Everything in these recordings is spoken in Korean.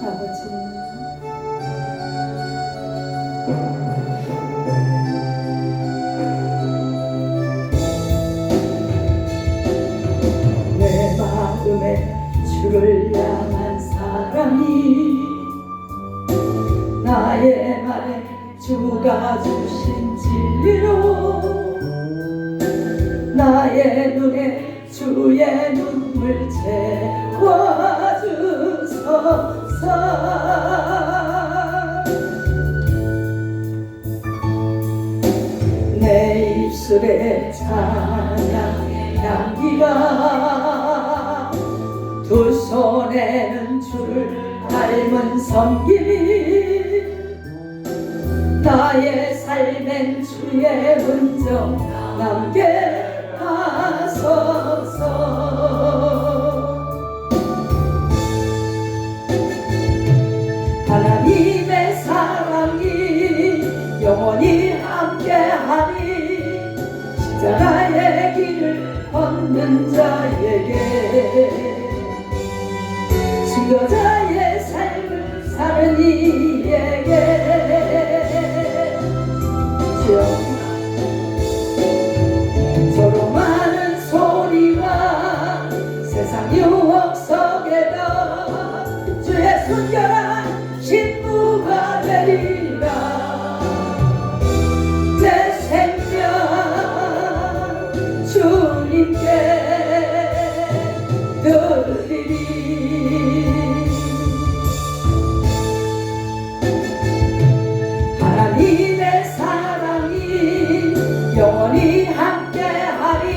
아버지, 내 마음에 주를 향한 사랑이 나의 말에 주가 주신 진리로 나의 눈에 주의 눈물 채워주소서. 내 입술에 찬양의 향기가 두 손에는 주를 닮은 섬김이 나의 삶엔 주의 흔적 남게 하소서. 하나님의 사랑이 영원히 함께하니 십자가의 길을 걷는 자에게 순교자의 삶을 사는 이에게 조롱하는 소리와 세상 유혹 속에도 주의 순결한 신부가 되리라. 내 생명 주님께 드리리. 하나님의 사랑이 영원히 함께하리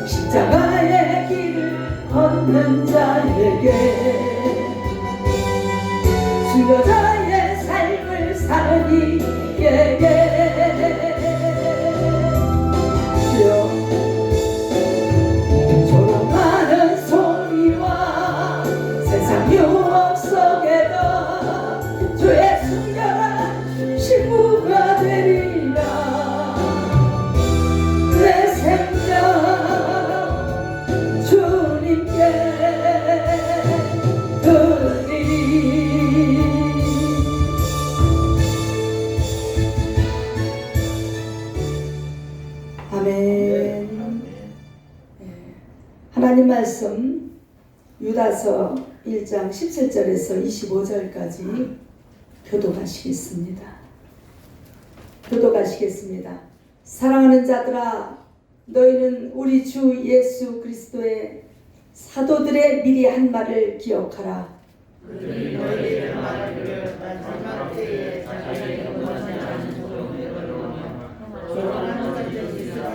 십자가의 길을 걷는 자에게 순교자의 삶을 사는 이에게 조롱하는 소리와 세상 유혹 속에도 주의 순결한 신부가 되리라. 내 생명 주님께 드리리. 아멘. 하나님 말씀 유다서 1장 17절에서 25절까지 교독하시겠습니다. 사랑하는 자들아, 너희는 우리 주 예수 그리스도의 사도들의 미리 한 말을 기억하라. 그들이 너희에게 말하기를 마지막 때에 자기의 영원히 하는 조롱을 조롱하는 자들이 있으리라.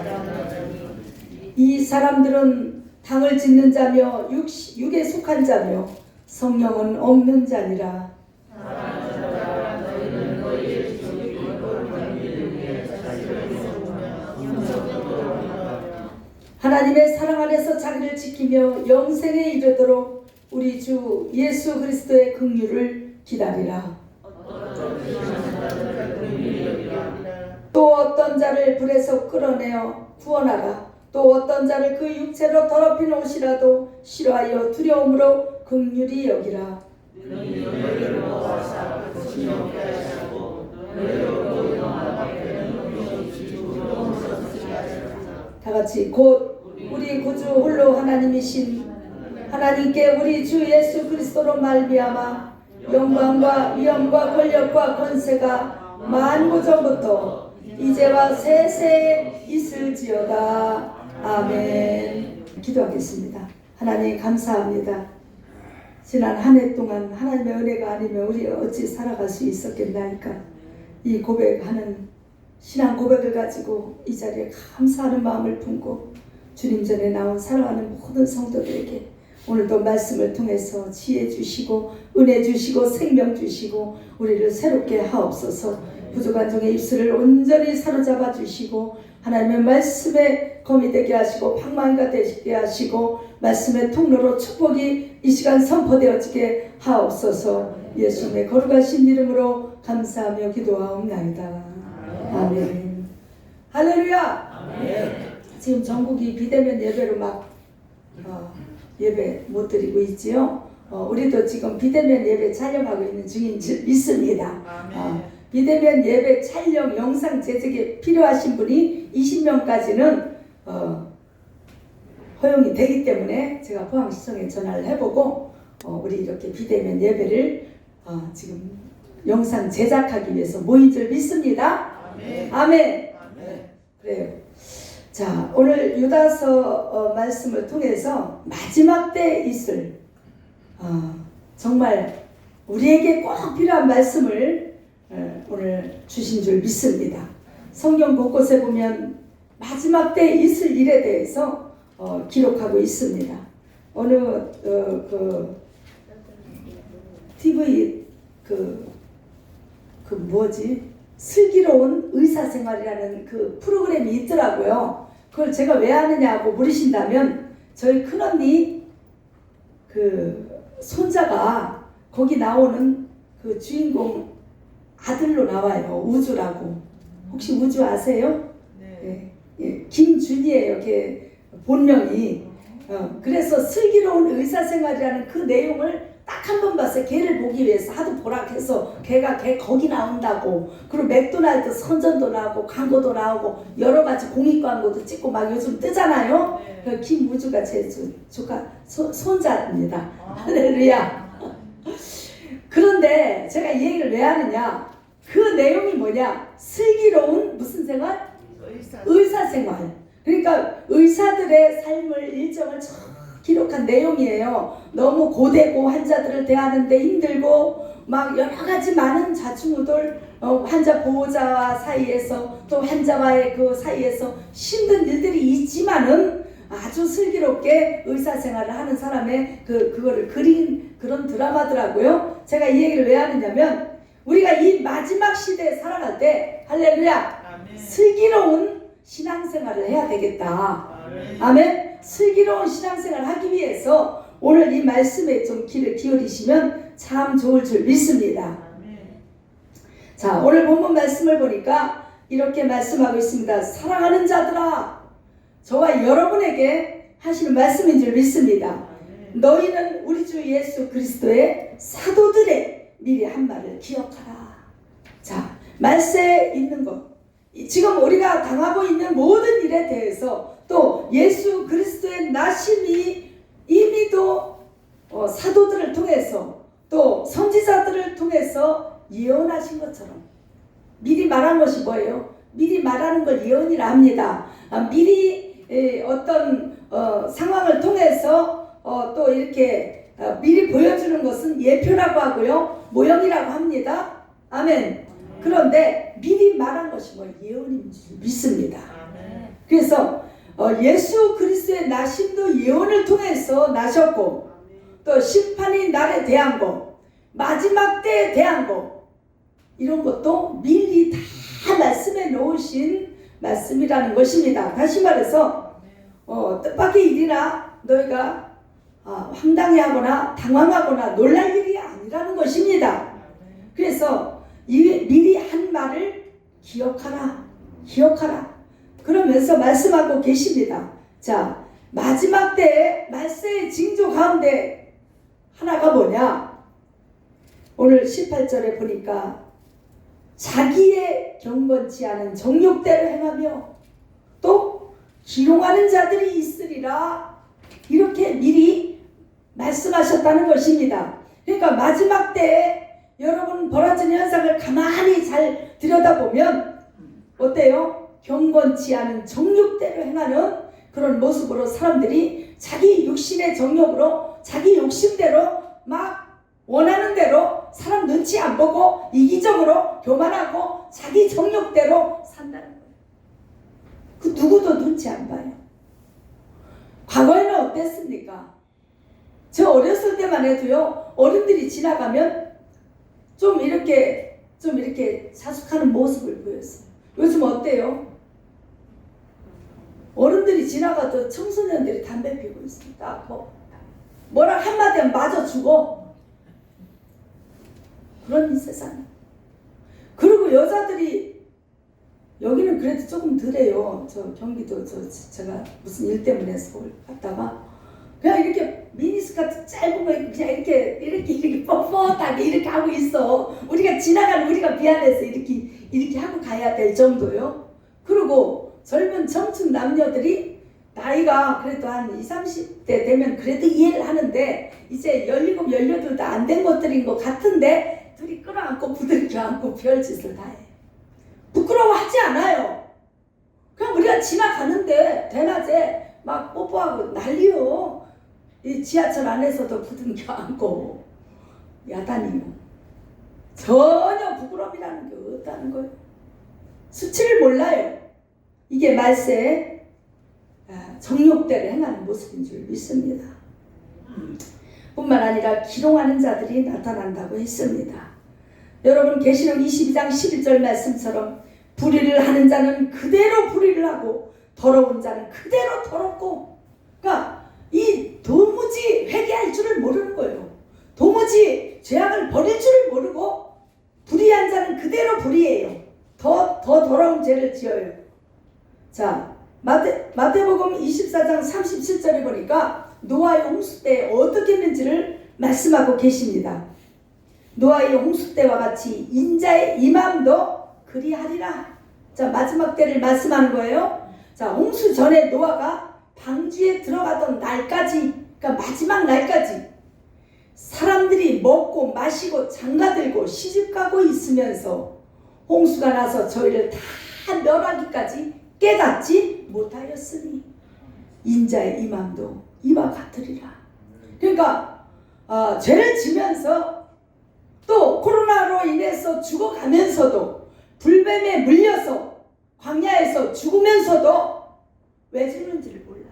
이 사람들은 당을 짓는 자며 육에 속한 자며 성령은 없는 자니라. 너희는 너희의 주의 거룩한 믿음 위에 자신을 세우며 하나님의 사랑 안에서 자기를 지키며 영생에 이르도록 우리 주 예수 그리스도의 긍휼을 기다리라. 또 어떤 자를 불에서 끌어내어 구원하라. 또 어떤 자를 그 육체로 더럽힌 옷이라도 싫어하여 두려움으로 긍휼히 여기라. 다같이 곧 우리 구주 홀로 하나님이신 하나님께 우리 주 예수 그리스도로 말미암아 영광과 위엄과 권력과 권세가 만구전부터 이제와 세세에 있을지어다. 아멘. 기도하겠습니다. 하나님 감사합니다. 지난 한 해 동안 하나님의 은혜가 아니면 우리 어찌 살아갈 수 있었겠나이까. 이 고백하는 신앙 고백을 가지고 이 자리에 감사하는 마음을 품고 주님 전에 나온 사랑하는 모든 성도들에게 오늘도 말씀을 통해서 지혜 주시고 은혜 주시고 생명 주시고 우리를 새롭게 하옵소서. 부족한 종의 입술을 온전히 사로잡아 주시고 하나님의 말씀에 검이 되게 하시고 방망이가 되게 하시고 말씀의 통로로 축복이 이 시간 선포되어지게 하옵소서. 예수님의 거룩하신 이름으로 감사하며 기도하옵나이다. 아멘. 할렐루야. 아멘. 지금 전국이 비대면 예배로 막 예배 못 드리고 있지요. 우리도 지금 비대면 예배 촬영하고 있는 중인 줄 믿습니다. 아멘. 비대면 예배 촬영 영상 제작에 필요하신 분이 20명까지는 허용이 되기 때문에 제가 포항시청에 전화를 해보고 우리 이렇게 비대면 예배를 지금 영상 제작하기 위해서 모인 줄 믿습니다. 아멘. 아멘. 아멘. 그래요. 자, 오늘 유다서 말씀을 통해서 마지막 때 있을 정말 우리에게 꼭 필요한 말씀을 오늘 주신 줄 믿습니다. 성경 곳곳에 보면 마지막 때 있을 일에 대해서 기록하고 있습니다. 어느 TV 뭐지? 슬기로운 의사생활이라는 그 프로그램이 있더라고요. 그걸 제가 왜 아느냐고 물으신다면 저희 큰언니 손자가 거기 나오는 그 주인공 아들로 나와요. 우주라고. 혹시 우주 아세요? 네. 예, 김준이에요. 걔 본명이. 그래서 슬기로운 의사생활이라는 그 내용을 딱 한 번 봤어요. 걔를 보기 위해서 하도 보락해서 걔 거기 나온다고. 그리고 맥도날드 선전도 나오고 광고도 나오고 여러 가지 공익 광고도 찍고 막 요즘 뜨잖아요. 네. 그 김우주가 제 조카 손자입니다. 할렐루야. 그런데 제가 이 얘기를 왜 하느냐? 그 내용이 뭐냐? 슬기로운 무슨 생활? 의사생활. 그러니까 의사들의 삶을 일정을 기록한 내용이에요. 너무 고되고 환자들을 대하는데 힘들고 막 여러 가지 많은 좌충우돌 환자 보호자 사이에서 또 환자와의 그 사이에서 힘든 일들이 있지만은 아주 슬기롭게 의사생활을 하는 사람의 그거를 그린 그런 드라마더라고요. 제가 이 얘기를 왜 하느냐면 우리가 이 마지막 시대에 살아갈 때 할렐루야 아멘. 슬기로운 신앙생활을 해야 되겠다. 아멘. 슬기로운 신앙생활을 하기 위해서 오늘 이 말씀에 좀 귀를 기울이시면 참 좋을 줄 믿습니다. 아멘. 자, 오늘 본문 말씀을 보니까 이렇게 말씀하고 있습니다. 사랑하는 자들아, 저와 여러분에게 하시는 말씀인 줄 믿습니다. 아멘. 너희는 우리 주 예수 그리스도의 사도들의 미리 한 말을 기억하라. 자, 말세에 있는 것, 지금 우리가 당하고 있는 모든 일에 대해서 또 예수 그리스도의 나심이 이미도 사도들을 통해서 또 선지자들을 통해서 예언하신 것처럼 미리 말한 것이 뭐예요? 미리 말하는 걸 예언이라 합니다. 미리 어떤 상황을 통해서 또 이렇게 미리 보여주는 것은 예표라고 하고요. 모형이라고 합니다. 아멘. 그런데 미리 말한 것이 뭐 예언인 줄 믿습니다. 아멘. 그래서 예수 그리스도의 나심도 예언을 통해서 나셨고 또 심판의 날에 대한 것, 마지막 때에 대한 것 이런 것도 미리 다 말씀해 놓으신 말씀이라는 것입니다. 다시 말해서 뜻밖의 일이나 너희가 황당해하거나 당황하거나 놀랄 일이 아니라는 것입니다. 그래서 미리 한 말을 기억하라. 그러면서 말씀하고 계십니다. 자, 마지막 때에 말세의 징조 가운데 하나가 뭐냐? 오늘 18절에 보니까 자기의 경건치 않은 정욕대로 행하며 또 기롱하는 자들이 있으리라. 이렇게 미리 말씀하셨다는 것입니다. 그러니까 마지막 때에 여러분 벌어지는 현상을 가만히 잘 들여다보면 어때요? 경건치 않은 정욕대로 행하는 그런 모습으로 사람들이 자기 육신의 정욕으로 자기 욕심대로 막 원하는 대로 사람 눈치 안 보고 이기적으로 교만하고 자기 정욕대로 산다는 거예요. 그 누구도 눈치 안 봐요. 과거에는 어땠습니까? 저 어렸을 때만 해도요, 어른들이 지나가면 좀 이렇게 자숙하는 모습을 보였어요. 요즘 어때요? 어른들이 지나가도 청소년들이 담배 피우고 있습니다. 뭐라 한마디 하면 맞아 죽어. 그런 세상. 그리고 여자들이 여기는 그래도 조금 덜해요. 저 경기도 제가 무슨 일 때문에 서울 갔다가 그냥 이렇게 미니스커트 티셔츠 같은 짧은 거 입고 그냥 이렇게 뻣뻣하게 이렇게 하고 있어. 우리가 지나가는 우리가 미안해서 이렇게 하고 가야 될 정도요. 그리고 젊은 청춘 남녀들이 나이가 그래도 한 20, 30대 되면 그래도 이해를 하는데 이제 17, 18도 안 된 것들인 것 같은데 둘이 끌어안고 부들겨 안고 별짓을 다 해. 부끄러워하지 않아요. 그냥 우리가 지나가는데 대낮에 막 뽀뽀하고 난리요. 이 지하철 안에서도 부둥켜 안고 야단이요. 전혀 부끄러움이라는 게 없다는 거예요. 수치를 몰라요. 이게 말세에 정욕대를 행하는 모습인 줄 믿습니다. 뿐만 아니라 기롱하는 자들이 나타난다고 했습니다. 여러분 계시록 22장 11절 말씀처럼 불의를 하는 자는 그대로 불의를 하고 더러운 자는 그대로 더럽고, 그러니까 이 도무지 회개할 줄을 모르는 거예요. 도무지 죄악을 버릴 줄을 모르고 불의한 자는 그대로 불의해요. 더 더러운 죄를 지어요. 자, 마태복음 24장 37절에 보니까 노아의 홍수 때 어떻게 했는지를 말씀하고 계십니다. 노아의 홍수 때와 같이 인자의 임함도 그리하리라. 자, 마지막 때를 말씀하는 거예요. 자, 홍수 전에 노아가 방주에 들어가던 날까지, 그러니까 마지막 날까지 사람들이 먹고 마시고 장가들고 시집가고 있으면서 홍수가 나서 저희를 다 멸하기까지 깨닫지 못하였으니 인자의 임함도 이와 같으리라. 그러니까 죄를 지면서 또 코로나로 인해서 죽어가면서도 불뱀에 물려서 광야에서 죽으면서도 왜 죽는지를 몰라.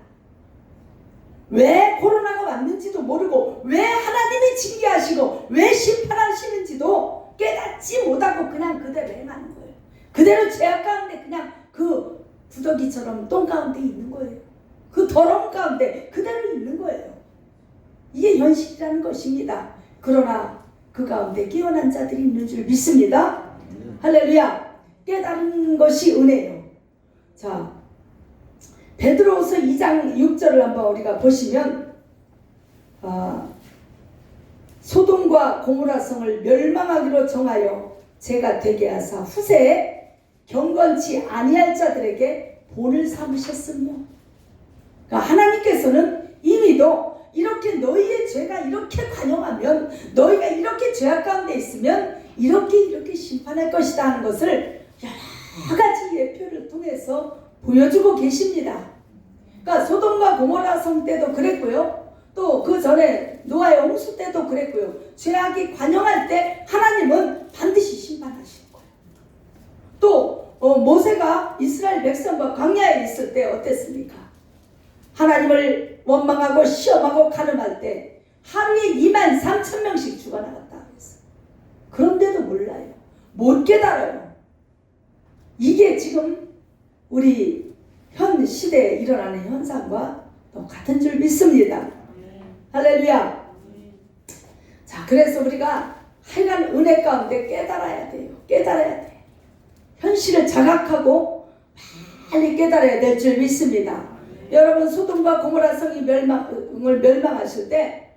왜 코로나가 왔는지도 모르고 왜 하나님이 징계하시고 왜 심판하시는지도 깨닫지 못하고 그냥 그대로 행하는 거예요. 그대로 죄악 가운데 그냥 그 구더기처럼 똥 가운데 있는 거예요. 그 더러움 가운데 그대로 있는 거예요. 이게 현실이라는 것입니다. 그러나 그 가운데 깨어난 자들이 있는 줄 믿습니다. 할렐루야. 깨달은 것이 은혜예요. 자, 베드로후서 2장 6절을 한번 우리가 보시면 소돔과 고모라 성을 멸망하기로 정하여 죄가 되게 하사 후세에 경건치 아니할 자들에게 본을 삼으셨으며, 그러니까 하나님께서는 이미도 이렇게 너희의 죄가 이렇게 관영하면, 너희가 이렇게 죄악 가운데 있으면 이렇게 심판할 것이다 하는 것을 여러 가지 예표를 통해서 보여주고 계십니다. 그러니까 소돔과 고모라 성 때도 그랬고요. 또 그 전에 노아의 홍수 때도 그랬고요. 죄악이 관영할 때 하나님은 반드시 심판하실 거예요. 또 모세가 이스라엘 백성과 광야에 있을 때 어땠습니까? 하나님을 원망하고 시험하고 가늠할 때 하루에 23,000명씩 죽어나갔다 그랬어요. 그런데도 몰라요. 못 깨달아요. 이게 지금 우리 현 시대에 일어나는 현상과 같은 줄 믿습니다. 할렐루야. 자, 그래서 우리가 하여간 은혜 가운데 깨달아야 돼요. 깨달아야 돼. 현실을 자각하고 빨리 깨달아야 될 줄 믿습니다. 여러분, 소돔과 고모라 성이 멸망하실 때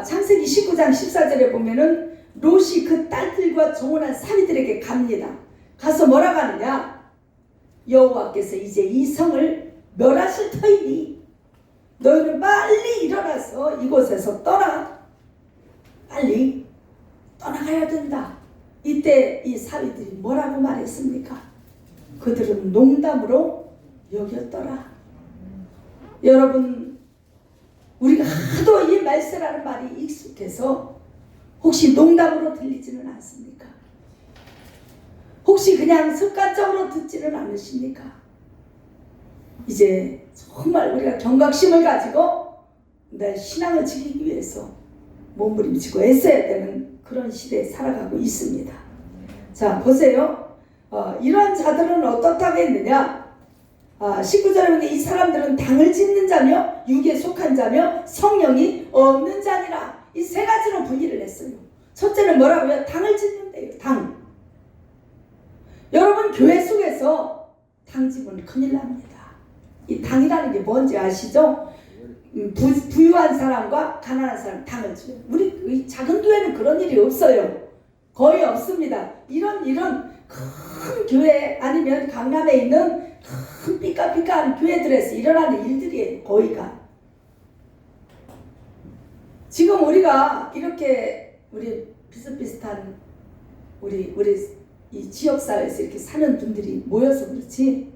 창세기 19장 14절에 보면은 롯이 그 딸들과 정혼한 사위들에게 갑니다. 가서 뭐라고 하느냐? 여호와께서 이제 이 성을 멸하실 터이니 너희는 빨리 일어나서 이곳에서 떠나. 빨리 떠나가야 된다. 이때 이 사위들이 뭐라고 말했습니까? 그들은 농담으로 여겼더라. 여러분, 우리가 하도 이 말세라는 말이 익숙해서 혹시 농담으로 들리지는 않습니까? 혹시 그냥 습관적으로 듣지는 않으십니까? 이제 정말 우리가 경각심을 가지고 내 신앙을 지키기 위해서 몸부림치고 애써야 되는 그런 시대에 살아가고 있습니다. 자, 보세요. 이런 자들은 어떻다고 했느냐? 19절에 보면 이 사람들은 당을 짓는 자며 육에 속한 자며 성령이 없는 자니라. 이 세 가지로 분리를 했어요. 첫째는 뭐라고요? 당을 짓는데요. 당. 여러분, 교회 속에서 당 집은 큰일 납니다. 이 당이라는 게 뭔지 아시죠? 부유한 사람과 가난한 사람 당을 줘요. 우리 작은 교회는 그런 일이 없어요. 거의 없습니다. 이런 큰 교회 아니면 강남에 있는 큰 삐까삐까한 교회들에서 일어나는 일들이에요. 거의가. 지금 우리가 이렇게 우리 비슷비슷한 우리 이 지역사회에서 이렇게 사는 분들이 모여서 그렇지,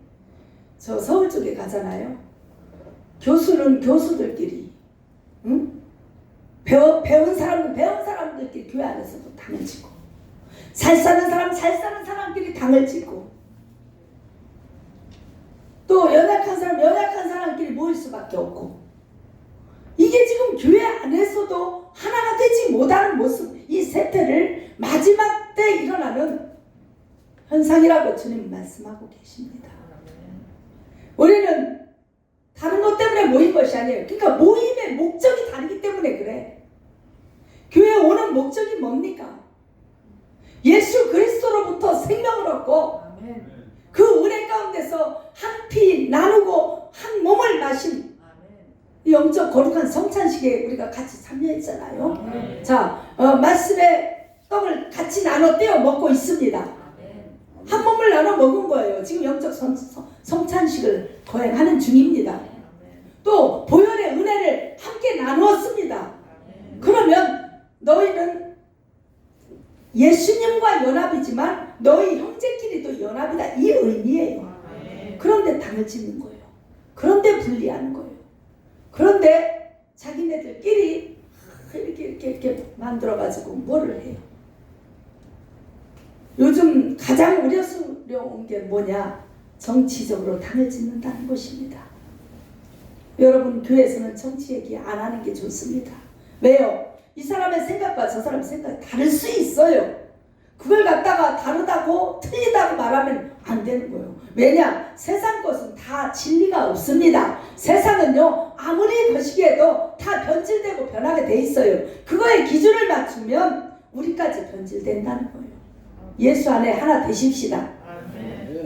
저 서울 쪽에 가잖아요. 교수는 교수들끼리, 응? 배운 사람들끼리 교회 안에서도 당을 지고, 잘 사는 사람끼리 당을 지고, 또 연약한 사람끼리 모일 수밖에 없고, 이게 지금 교회 안에서도 하나가 되지 못하는 모습, 이 세태를 마지막 때 일어나는 현상이라고 주님 말씀하고 계십니다. 우리는 다른 것 때문에 모인 것이 아니에요. 그러니까 모임의 목적이 다르기 때문에 그래. 교회에 오는 목적이 뭡니까? 예수 그리스도로부터 생명을 얻고 그 은혜 가운데서 한 피 나누고 한 몸을 마신 영적 거룩한 성찬식에 우리가 같이 참여했잖아요. 자, 말씀의 떡을 같이 나눠 떼어 먹고 있습니다. 한 몸을 나눠 먹은 거예요. 지금 영적 성찬식을 거행하는 중입니다. 또 보혈의 은혜를 함께 나누었습니다. 그러면 너희는 예수님과 연합이지만 너희 형제끼리도 연합이다, 이 의미예요. 그런데 당을 짓는 거예요. 그런데 분리하는 거예요. 그런데 자기네들끼리 이렇게 만들어가지고 뭐를 해요? 요즘 가장 우려스러운 게 뭐냐? 정치적으로 당을 짓는다는 것입니다. 여러분, 교회에서는 정치 얘기 안 하는 게 좋습니다. 왜요? 이 사람의 생각과 저 사람의 생각이 다를 수 있어요. 그걸 갖다가 다르다고 틀리다고 말하면 안 되는 거예요. 왜냐? 세상 것은 다 진리가 없습니다. 세상은요, 아무리 거시기에도 다 변질되고 변하게 돼 있어요. 그거에 기준을 맞추면 우리까지 변질된다는 거예요. 예수 안에 하나 되십시다.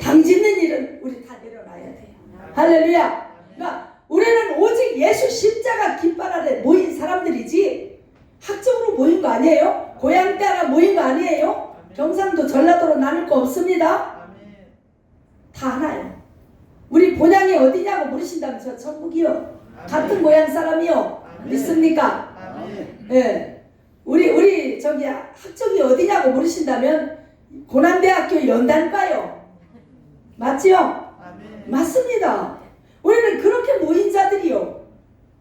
당 짓는 일은 우리 다 내려놔야 돼요. 할렐루야. 그러니까 우리는 오직 예수 십자가 깃발 아래 모인 사람들이지 학적으로 모인 거 아니에요? 고향 따라 모인 거 아니에요? 경상도 전라도로 나눌 거 없습니다. 다 하나요. 우리 본향이 어디냐고 물으신다면 저 천국이요. 같은 고향 사람이요. 믿습니까? 예. 우리 저기 학적이 어디냐고 물으신다면 고난대학교 연단과요. 맞지요? 맞습니다. 우리는 그렇게 모인 자들이요.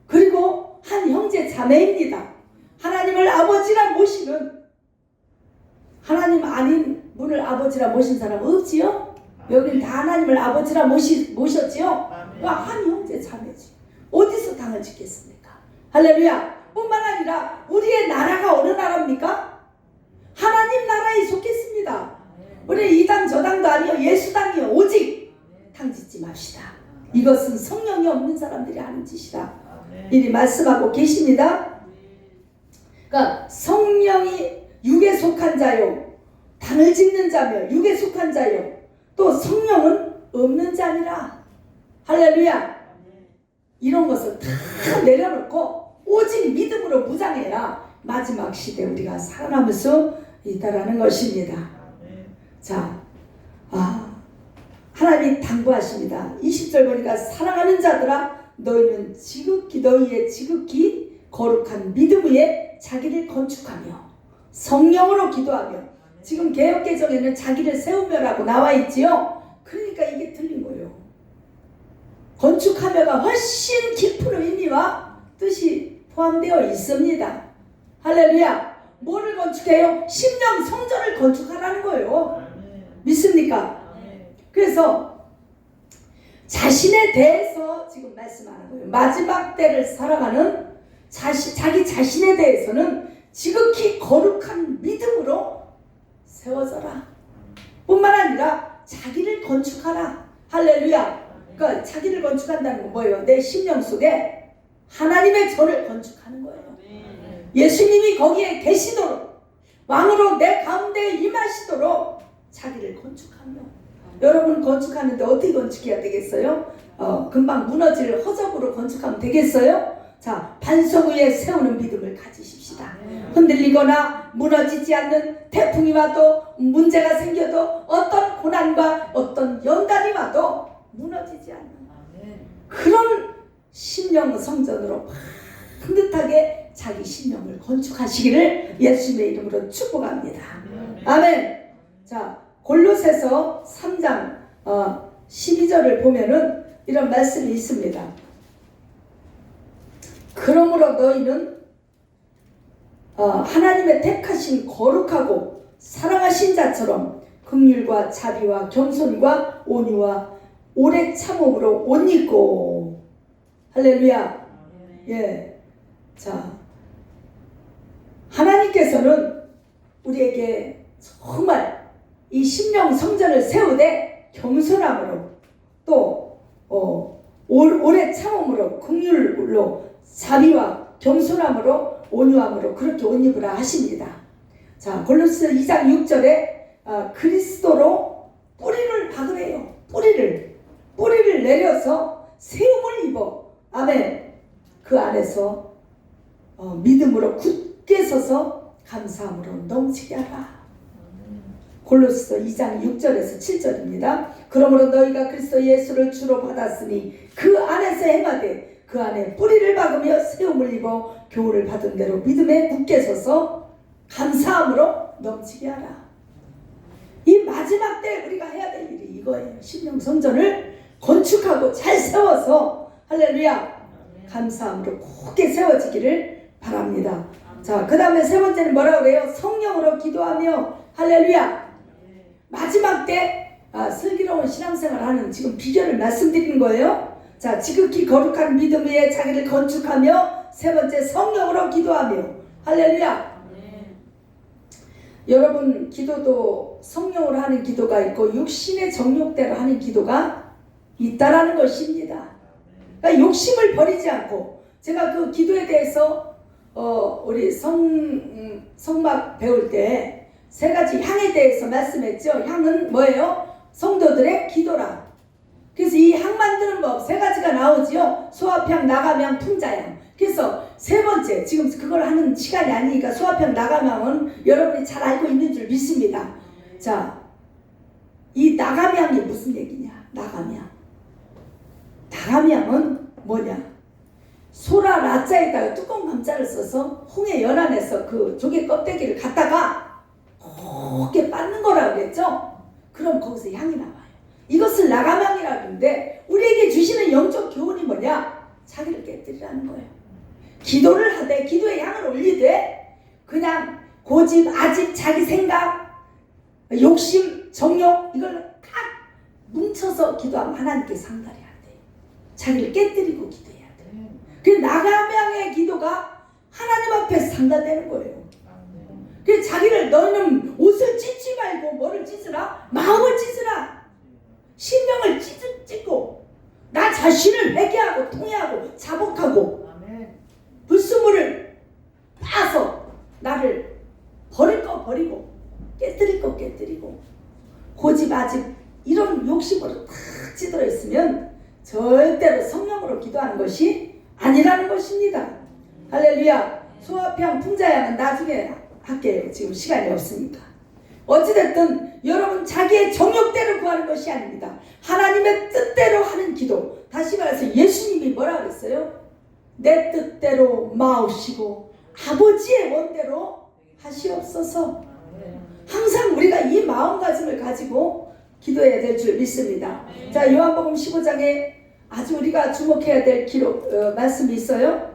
그리고 한 형제 자매입니다. 하나님을 아버지라 모시는, 하나님 아닌 분을 아버지라 모신 사람 없지요? 여긴 다 하나님을 아버지라 모셨지요? 한 형제 자매지. 어디서 당을 짓겠습니까? 할렐루야. 뿐만 아니라 우리의 나라가 어느 나라입니까? 하나님 나라에 속했습니다. 우리 이당 저당도 아니요, 예수당이요. 오직 당 짓지 맙시다. 이것은 성령이 없는 사람들이 하는 짓이다. 이리 말씀하고 계십니다. 그러니까 성령이 육에 속한 자요, 당을 짓는 자며 육에 속한 자요, 또 성령은 없는 자니라. 할렐루야. 이런 것을 다 내려놓고 오직 믿음으로 무장해야 마지막 시대 우리가 살아남을 수 있다라는 것입니다. 자, 하나님이 당부하십니다. 20절 보니까 사랑하는 자들아, 너희는 너희의 지극히 거룩한 믿음 위에 자기를 건축하며 성령으로 기도하며, 지금 개역개정에는 자기를 세우며라고 나와 있지요. 그러니까 이게 틀린 거예요. 건축하며가 훨씬 깊은 의미와 뜻이 포함되어 있습니다. 할렐루야. 뭐를 건축해요? 심령 성전을 건축하라는 거예요. 믿습니까? 그래서 자신에 대해서 지금 말씀하는 거예요. 마지막 때를 살아가는 자기 자신에 대해서는 지극히 거룩한 믿음으로 세워져라. 뿐만 아니라 자기를 건축하라. 할렐루야. 그러니까 자기를 건축한다는 건 뭐예요? 내 심령 속에 하나님의 전을 건축하는 거예요. 예수님이 거기에 계시도록, 왕으로 내 가운데 임하시도록 자기를 건축하며, 여러분 건축하는데 어떻게 건축해야 되겠어요? 금방 무너질 허접으로 건축하면 되겠어요? 자, 반석 위에 세우는 믿음을 가지십시다. 흔들리거나 무너지지 않는 태풍이 와도 문제가 생겨도 어떤 고난과 어떤 연단이 와도 무너지지 않는 그런 심령 성전으로 반듯하게 자기 심령을 건축하시기를 예수님의 이름으로 축복합니다. 아멘. 자, 골로새서 3장 12절을 보면은 이런 말씀이 있습니다. 그러므로 너희는 하나님의 택하신 거룩하고 사랑하신 자처럼 긍휼과 자비와 겸손과 온유와 오래 참음으로 옷 입고. 할렐루야. 예. 자, 하나님께서는 우리에게 정말 이 심령 성전을 세우되 겸손함으로 또 오래 참음으로 긍휼로 자비와 겸손함으로 온유함으로 그렇게 옷 입으라 하십니다. 자, 골로새 2장 6절에 그리스도로 뿌리를 박으래요. 뿌리를 내려서 세움을 입어. 아멘. 그 안에서 믿음으로 굳게 서서 감사함으로 넘치게 하라. 골로새 2장 6절에서 7절입니다. 그러므로 너희가 그리스도 예수를 주로 받았으니 그 안에서 행하되 그 안에 뿌리를 박으며 세움을 입어 교훈을 받은 대로 믿음에 굳게 서서 감사함으로 넘치게 하라. 이 마지막 때 우리가 해야 될 일이 이거예요. 심령 성전을 건축하고 잘 세워서 할렐루야 감사함으로 굳게 세워지기를 바랍니다. 자, 그 다음에 세 번째는 뭐라 그래요? 성령으로 기도하며 할렐루야. 마지막 때 슬기로운 신앙생활 하는 지금 비결을 말씀드리는 거예요. 자, 지극히 거룩한 믿음 위에 자기를 건축하며 세 번째 성령으로 기도하며 할렐루야. 여러분 기도도 성령으로 하는 기도가 있고 육신의 정욕대로 하는 기도가 있다라는 것입니다. 그러니까 욕심을 버리지 않고 제가 그 기도에 대해서 우리 성막 배울 때 세 가지 향에 대해서 말씀했죠. 향은 뭐예요? 성도들의 기도라. 그래서 이 향 만드는 법 세 가지가 나오지요. 소화평, 나감향, 풍자향. 그래서 세 번째, 지금 그걸 하는 시간이 아니니까 소화평, 나감향은 여러분이 잘 알고 있는 줄 믿습니다. 자, 이 나감향이 무슨 얘기냐? 나감향은 뭐냐? 소라 라자에다가 두꺼운 감자를 써서 홍해 연안에서 그 조개 껍데기를 갖다가 곱게 빻는 거라고 그랬죠? 그럼 거기서 향이 나와요. 이것을 나감향이라고 하는데 우리에게 주시는 영적 교훈이 뭐냐? 자기를 깨뜨리라는 거예요. 기도를 하되 기도의 향을 올리되 그냥 고집, 아집, 자기 생각, 욕심, 정욕 이걸 다 뭉쳐서 기도하면 하나님께 상달해야 돼요. 자기를 깨뜨리고 기도해야 돼요. 그 나감향의 기도가 하나님 앞에서 상달되는 거예요. 그래서 자기를 너는 옷을 찢지 말고 뭐를 찢으라? 마음을 찢으라. 심령을 찢고 나 자신을 회개하고 통회하고 자복하고 불순물을 빠서 나를 버릴 거 버리고 깨뜨릴 거 깨뜨리고 고집 아집 이런 욕심으로 탁 찌들어 있으면 절대로 성령으로 기도하는 것이 아니라는 것입니다. 할렐루야. 소화평 풍자향은 나중에 할게요. 지금 시간이 없으니까. 어찌됐든 여러분 자기의 정욕대로 구하는 것이 아닙니다. 하나님의 뜻대로 하는 기도. 다시 말해서 예수님이 뭐라 그랬어요? 내 뜻대로 마옵시고 아버지의 원대로 하시옵소서. 항상 우리가 이 마음가짐을 가지고 기도해야 될 줄 믿습니다. 자, 요한복음 15장에 아주 우리가 주목해야 될 말씀이 있어요.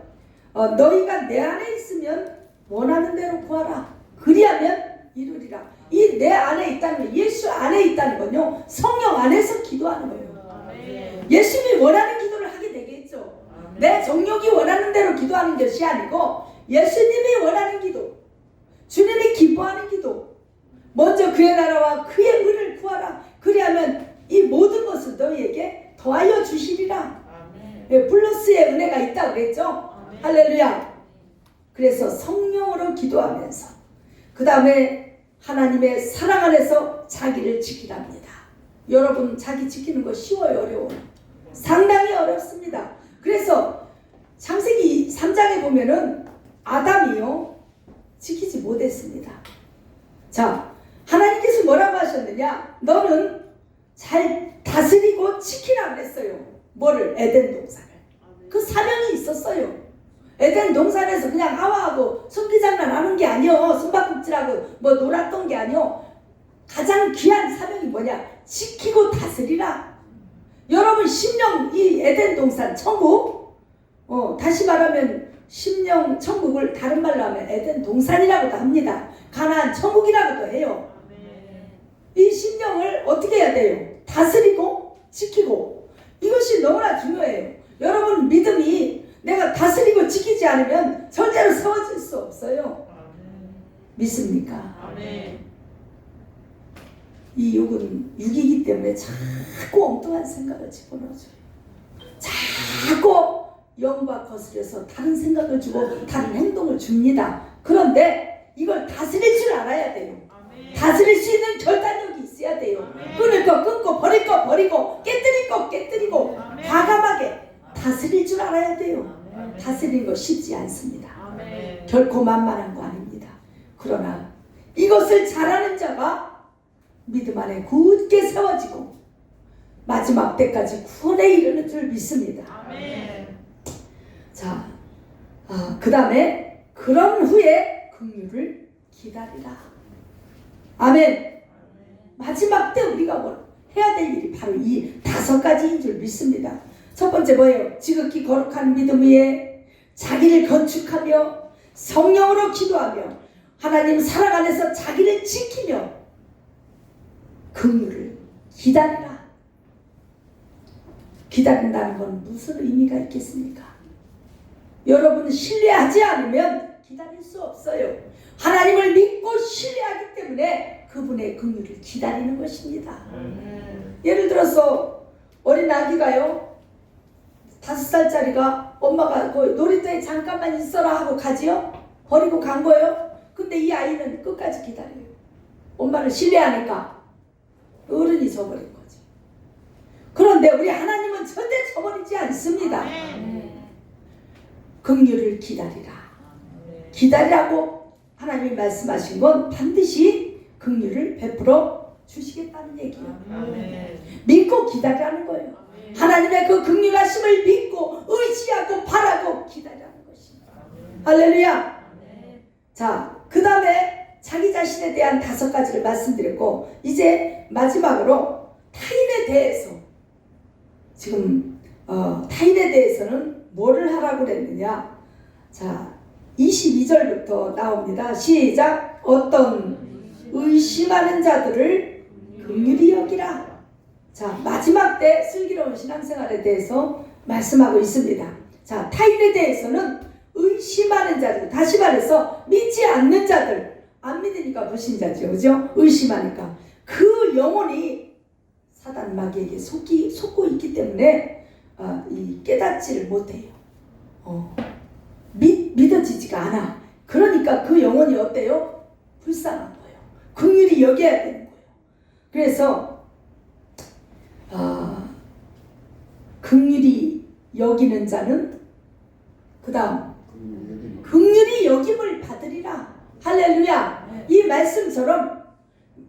너희가 내 안에 있으면 원하는 대로 구하라. 그리하면 이루리라. 이 내 안에 있다는 건 예수 안에 있다는 건요. 성령 안에서 기도하는 거예요. 예수님이 원하는 기도를 하게 되겠죠. 내 정욕이 원하는 대로 기도하는 것이 아니고 예수님이 원하는 기도, 주님이 기뻐하는 기도. 먼저 그의 나라와 그의 의를 구하라. 그리하면 이 모든 것을 너희에게 더하여 주시리라. 플러스의 은혜가 있다고 그랬죠. 할렐루야. 그래서 성령으로 기도하면서 그 다음에 하나님의 사랑 안에서 자기를 지키랍니다. 여러분 자기 지키는 거 쉬워요? 어려워요? 상당히 어렵습니다. 그래서 창세기 3장에 보면은 아담이요 지키지 못했습니다. 자, 하나님께서 뭐라고 하셨느냐? 너는 잘 다스리고 지키라 그랬어요. 뭐를? 에덴 동산을. 그 사명이 있었어요. 에덴 동산에서 그냥 하와하고 손기장난 하는 게 아니요, 숨바꼭질하고 뭐 놀았던 게 아니요. 가장 귀한 사명이 뭐냐? 지키고 다스리라. 여러분 심령 이 에덴 동산 천국, 다시 말하면 심령 천국을 다른 말로 하면 에덴 동산이라고도 합니다. 가나안 천국이라고도 해요. 이 심령을 어떻게 해야 돼요? 다스리고 지키고. 이것이 너무나 중요해요. 여러분 믿음이 내가 다스리고 지키지 않으면 절대로 세워질 수 없어요. 믿습니까? 이 육은 육이기 때문에 자꾸 엉뚱한 생각을 집어넣어줘요. 자꾸 영과 거슬려서 다른 생각을 주고 다른 행동을 줍니다. 그런데 이걸 다스릴 줄 알아야 돼요. 다스릴 수 있는 결단력이 있어야 돼요. 끊을 거 끊고 버릴 거 버리고 깨뜨릴 거 깨뜨리고 과감하게 다스릴 줄 알아야 돼요. 다스리는 거 쉽지 않습니다. 결코 만만한 거 아닙니다. 그러나 이것을 잘하는 자가 믿음 안에 굳게 세워지고 마지막 때까지 구원에 이르는 줄 믿습니다. 자, 그 다음에 그런 후에 긍휼을 기다리라. 아멘. 마지막 때 우리가 뭐 해야 될 일이 바로 이 5가지인 줄 믿습니다. 첫 번째 뭐예요? 지극히 거룩한 믿음 위에 자기를 건축하며 성령으로 기도하며 하나님 사랑 안에서 자기를 지키며 긍휼을 기다리라. 기다린다는 건 무슨 의미가 있겠습니까? 여러분 신뢰하지 않으면 기다릴 수 없어요. 하나님을 믿고 신뢰하기 때문에 그분의 긍휼을 기다리는 것입니다. 예를 들어서 어린 아기가요 5살짜리가 엄마가 그 놀이터에 잠깐만 있어라 하고 가지요. 버리고 간 거예요. 근데 이 아이는 끝까지 기다려요. 엄마를 신뢰하니까. 어른이 져버린 거지. 그런데 우리 하나님은 절대 져버리지 않습니다. 긍휼을 기다리라. 기다리라고 하나님이 말씀하신 건 반드시 긍휼을 베풀어 주시겠다는 얘기예요. 믿고 기다리라는 거예요. 하나님의 그 긍휼하심을 믿고 의지하고 바라고 기다리라는 것입니다. 할렐루야. 자, 그 다음에 자기 자신에 대한 5가지를 말씀드렸고 이제 마지막으로 타인에 대해서 지금 타인에 대해서는 뭐를 하라고 그랬느냐. 자, 22절부터 나옵니다. 시작. 어떤 의심하는 자들을 긍휼히 여기라. 자, 마지막 때 슬기로운 신앙생활에 대해서 말씀하고 있습니다. 자, 타인에 대해서는 의심하는 자들, 다시 말해서 믿지 않는 자들, 안 믿으니까 불신자죠, 그죠? 의심하니까 그 영혼이 사단 마귀에게 속고 있기 때문에 이 깨닫지를 못해요. 믿어지지가 않아. 그러니까 그 영혼이 어때요? 불쌍한 거예요. 긍휼히 여겨야 되는 거예요. 그래서 긍휼히 여기는 자는 그 다음 긍휼히 여김을 받으리라. 할렐루야. 이 말씀처럼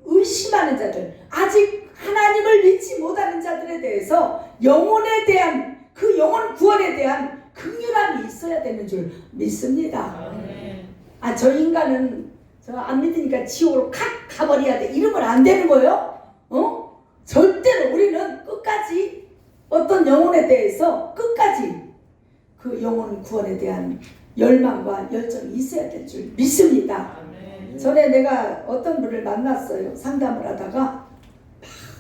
의심하는 자들, 아직 하나님을 믿지 못하는 자들에 대해서 영혼에 대한 그 영혼 구원에 대한 긍휼함이 있어야 되는 줄 믿습니다. 저 인간은 저 안 믿으니까 지옥으로 칵 가버려야 돼 이러면 안 되는 거예요. 절대로 우리는 끝까지 어떤 영혼에 대해서 끝까지 그 영혼 구원에 대한 열망과 열정이 있어야 될 줄 믿습니다. 전에 내가 어떤 분을 만났어요. 상담을 하다가 막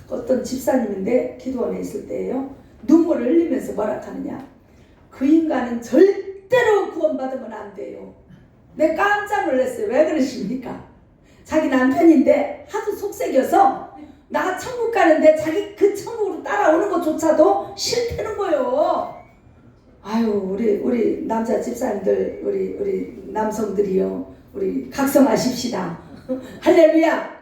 어떤 집사님인데 기도원에 있을 때예요. 눈물을 흘리면서 뭐라 하느냐. 그 인간은 절대로 구원받으면 안 돼요. 내가 깜짝 놀랐어요. 왜 그러십니까? 자기 남편인데 하도 속색여서 나 천국 가는데 자기 그 천국으로 따라오는 것조차도 싫다는 거예요. 아유, 우리 남자 집사님들, 우리 남성들이요, 우리 각성하십시다. 할렐루야.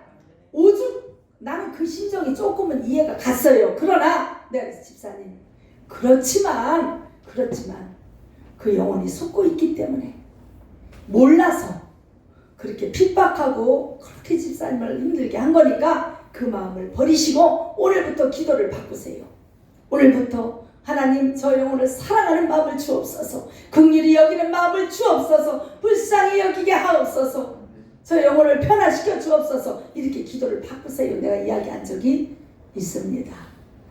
오죽 나는 그 심정이 조금은 이해가 갔어요. 그러나 내가 집사님, 그렇지만 그 영혼이 속고 있기 때문에 몰라서 그렇게 핍박하고 그렇게 집사님을 힘들게 한 거니까 그 마음을 버리시고 오늘부터 기도를 바꾸세요. 오늘부터 하나님 저 영혼을 사랑하는 마음을 주옵소서. 긍휼히 여기는 마음을 주옵소서. 불쌍히 여기게 하옵소서. 저 영혼을 변화시켜 주옵소서. 이렇게 기도를 바꾸세요. 내가 이야기한 적이 있습니다.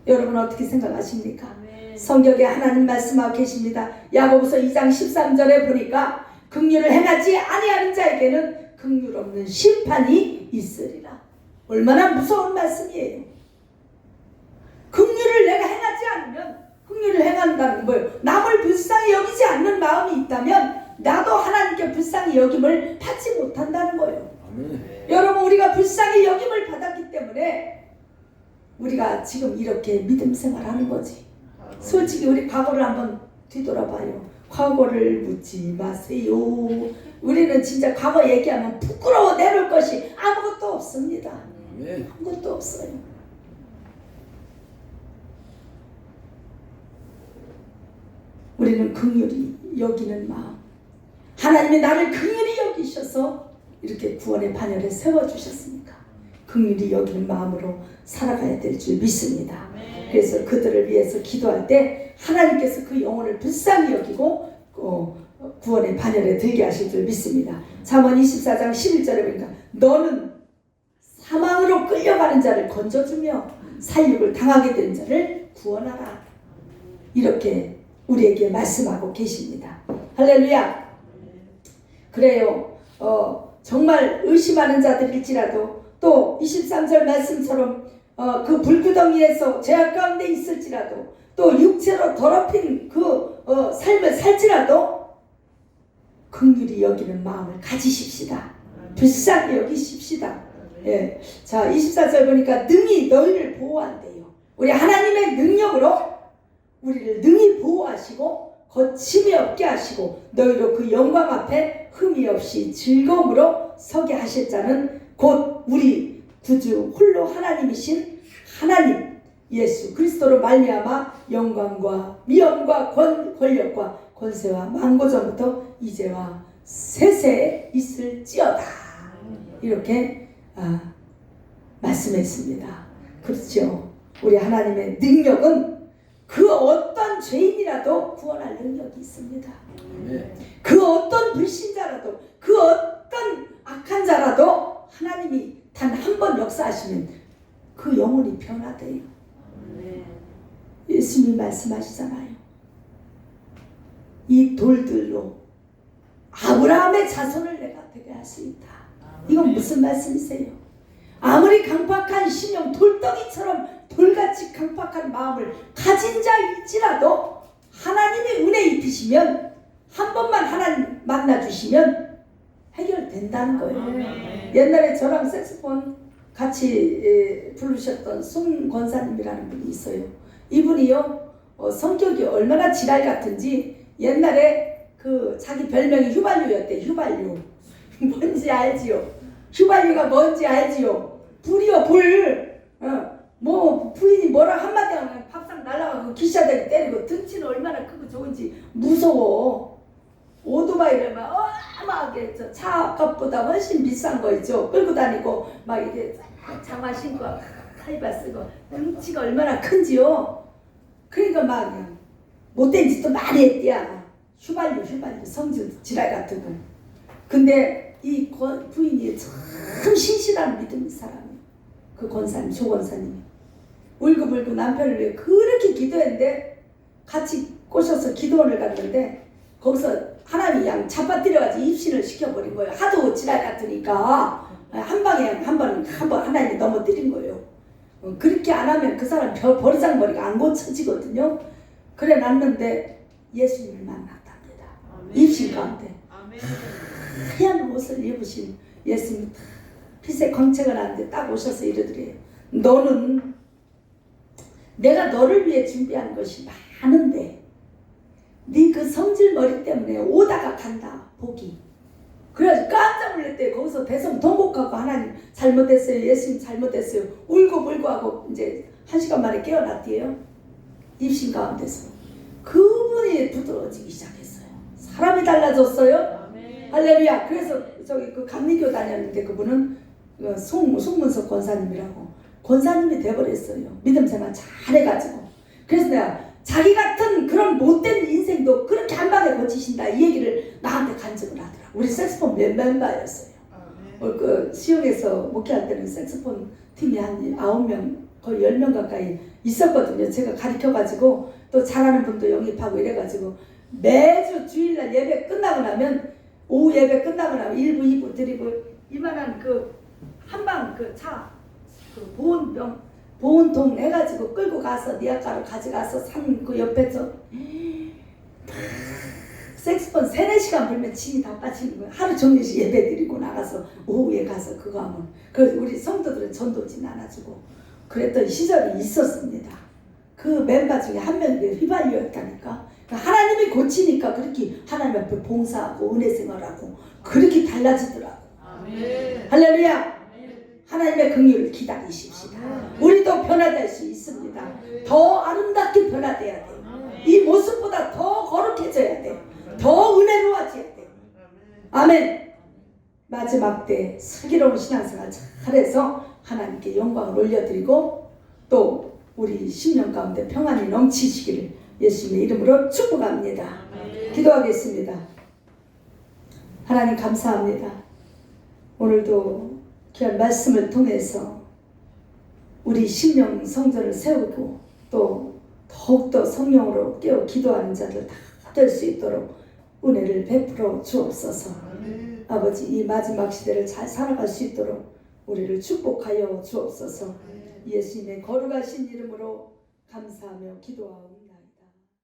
여러분 어떻게 생각하십니까? 성경에 하나님 말씀하고 계십니다. 야고보서 2장 13절에 보니까 긍휼을 행하지 아니하는 자에게는 긍휼 없는 심판이 있으리라. 얼마나 무서운 말씀이에요. 긍휼을 내가 행하지 않으면, 긍휼을 행한다는 건 뭐예요? 남을 불쌍히 여기지 않는 마음이 있다면 나도 하나님께 불쌍히 여김을 받지 못한다는 거예요. 아멘. 여러분 우리가 불쌍히 여김을 받았기 때문에 우리가 지금 이렇게 믿음 생활하는 거지. 솔직히 우리 과거를 한번 뒤돌아봐요. 과거를 묻지 마세요. 우리는 진짜 과거 얘기하면 부끄러워 내놓을 것이 아무것도 없습니다. 아멘. 아무것도 없어요. 우리는 긍휼히 여기는 마음, 하나님이 나를 긍휼히 여기셔서 이렇게 구원의 반열에 세워주셨으니까 긍휼히 여기는 마음으로 살아가야 될 줄 믿습니다. 그래서 그들을 위해서 기도할 때 하나님께서 그 영혼을 불쌍히 여기고 구원의 반열에 들게 하실 줄 믿습니다. 잠언 24장 11절에 보니까 너는 사망으로 끌려가는 자를 건져주며 살육을 당하게 된 자를 구원하라. 이렇게 우리에게 말씀하고 계십니다. 할렐루야. 그래요. 정말 의심하는 자들일지라도 또 23절 말씀처럼 그 불구덩이에서 죄악 가운데 있을지라도 또 육체로 더럽힌 그 삶을 살지라도 긍휼히 여기는 마음을 가지십시다. 불쌍히 여기십시다. 예. 자 24절 보니까 능히 너희를 보호한대요. 우리 하나님의 능력으로 우리를 능히 보호하시고 거침이 없게 하시고 너희로 그 영광 앞에 흠이 없이 즐거움으로 서게 하실 자는 곧 우리 구주 홀로 하나님이신 하나님 예수 그리스도로 말미암아 영광과 미엄과 권력과 권세와 만고전부터 이제와 세세에 있을지어다. 이렇게 말씀했습니다. 그렇죠. 우리 하나님의 능력은 그 어떤 죄인이라도 구원할 능력이 있습니다. 그 어떤 불신자라도 그 어떤 악한 자라도 하나님이 단 한 번 역사하시면 그 영혼이 변화돼요. 예수님이 말씀하시잖아요. 이 돌들로 아브라함의 자손을 내가 되게 할 수 있다. 이건 무슨 말씀이세요? 아무리 강팍한 심령 돌덩이처럼 돌같이 강팍한 마음을 가진 자일지라도 하나님의 은혜 입히시면 한 번만 하나님 만나주시면 해결된다는 거예요. 옛날에 저랑 색소폰 같이 부르셨던 손 권사님이라는 분이 있어요. 이분이요 성격이 얼마나 지랄 같은지 옛날에 그 자기 별명이 휘발유였대. 휘발유 뭔지 알지요? 휘발유가 뭔지 알지요? 불이요 불. 뭐 부인이 뭐라 한마디 하면 밥상 날라가고 기샤대기 때리고 등치는 얼마나 크고 좋은지 무서워. 오토바이를 막 어마하게 차 값보다 훨씬 비싼 거 있죠. 끌고 다니고 막 이렇게 장화 신고 카이바 쓰고 등치가 얼마나 큰지요. 그러니까 막 그냥 못된 짓도 많이 했대야. 휘발유 성질 지랄 같은 거. 근데 이 부인이 참 신실한 믿음의 사람이에요. 그 권사님, 조 권사님이 울고불고 남편을 위해 그렇게 기도했는데 같이 꼬셔서 기도원을 갔는데 거기서 하나님이 양 잡아뜨려가지고 입신을 시켜버린 거예요. 하도 지랄 같으니까 한 방에 한 번 하나님이 넘어뜨린 거예요. 그렇게 안 하면 그 사람 버리장머리가 안 고쳐지거든요. 그래 놨는데 예수님을 만났답니다. 입신 가운데 하얀 옷을 입으신 예수님 빛의 광채가 나는데 딱 오셔서 이러더래요. 너는 내가 너를 위해 준비한 것이 많은데 네 그 성질머리 때문에 오다가 간다 복이. 그래가지고 깜짝 놀랐대. 거기서 대성 통곡하고 하나님 잘못했어요. 예수님 잘못했어요. 울고불고 하고 이제 1시간 만에 깨어났대요. 입신 가운데서. 그분이 부드러워지기 시작했어요. 사람이 달라졌어요. 할렐루야. 그래서 저기 그 감리교 다녔는데 그분은 송문석 권사님이라고 권사님이 돼버렸어요. 믿음 생활 잘해가지고. 그래서 내가 자기 같은 그런 못된 인생도 그렇게 한 방에 고치신다 이 얘기를 나한테 간증을 하더라고. 우리 색소폰 멤버였어요. 그 시흥에서 목회할 때는 색소폰 팀이 한 9명 거의 10명 가까이 있었거든요. 제가 가르쳐가지고 또 잘하는 분도 영입하고 이래가지고 매주 주일날 예배 끝나고 나면 오후 예배 끝나고 나면 1부 2부 드리고 이만한 그 한방 그 차 그 보온통 해가지고 끌고 가서 니아가로 가져가서 산 그 옆에서 색소폰 3-4시간 불면 침이 다 빠지는 거예요. 하루 종일 예배 드리고 나가서 오후에 가서 그거 하면 그 우리 성도들은 전도진 안아주고 그랬던 시절이 있었습니다. 그 멤버 중에 한 명이 휘발유였다니까. 하나님이 고치니까 그렇게 하나님 앞에 봉사하고 은혜 생활하고 그렇게 달라지더라고. 할렐루야. 하나님의 긍휼을 기다리십시다. 우리도 변화될 수 있습니다. 더 아름답게 변화돼야 돼요. 이 모습보다 더 거룩해져야 돼요. 더 은혜로워져야 돼요. 아멘. 마지막 때 슬기로운 신앙생활 잘해서 하나님께 영광을 올려드리고 또 우리 10년 가운데 평안이 넘치시기를 예수님의 이름으로 축복합니다. 기도하겠습니다. 하나님 감사합니다. 오늘도 귀한 말씀을 통해서 우리 심령 성전을 세우고 또 더욱더 성령으로 깨어 기도하는 자들 다 될 수 있도록 은혜를 베풀어 주옵소서. 아버지 이 마지막 시대를 잘 살아갈 수 있도록 우리를 축복하여 주옵소서. 예수님의 거룩하신 이름으로 감사하며 기도하옵니다.